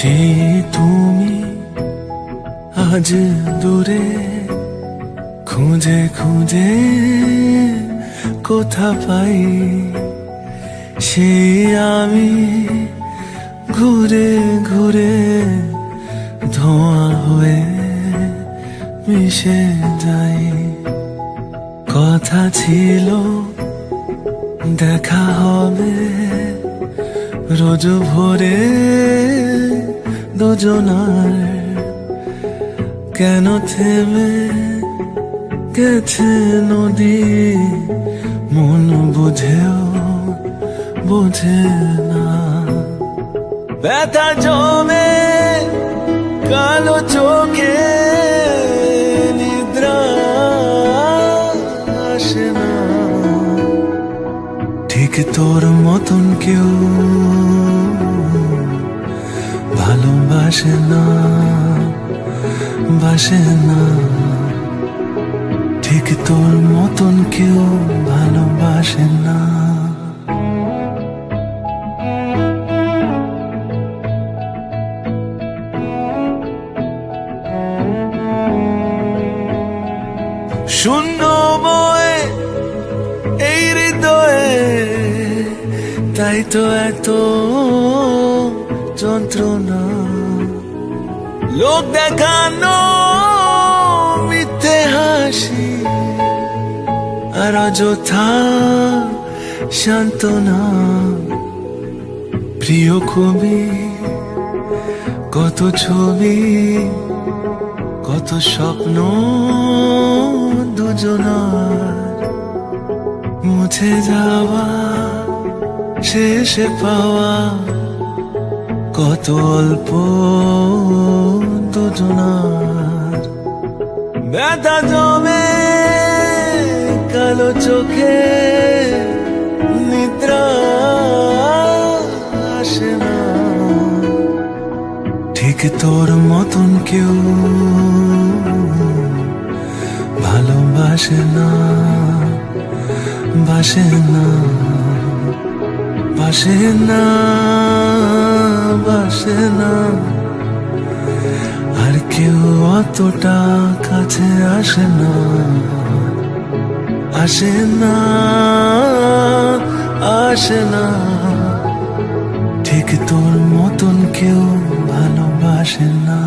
সেই তুমি আজ দূরে, খুঁজে খুঁজে কোথা পাই সেই আমি ঘুরে ঘুরে ধোঁয়া হয়ে মিশে যাই। কথা ছিল দেখা হবে রোজ ভোরে দুজনার, কেন থেমে গেছে নদী মন বুঝেও বোঝে না। ব্যথা জমে কালো চোখে নিদ্রা আসে না, ঠিক তোর মতন কেউ ভালোবাসে না, বাসে না, ঠিক তোর মতন কেউ ভালোবাসে না। শূন্য বয়ে এই হৃদয়ে, তাই তো এত যন্ত্রণা। লোক দেখানো মিথ্যে হাসি আর অযথা সান্ত্বনা। প্রিয় কবি কত ছবি, কত স্বপ্ন দুজনার, মুছে যাওয়া শেষে পাওয়া কত অল্প দুজনার। ব্যথা জমে কালো চোখে নিদ্রা আসে না, ঠিক তোর মতন কেউ ভালোবাসে না, বাসে না, বাসে না, বাসে না। আর কেউ অতটা কাছে আসে না, আসে না, আসে না, ঠিক তোর মতন কেউ ভালোবাসে না।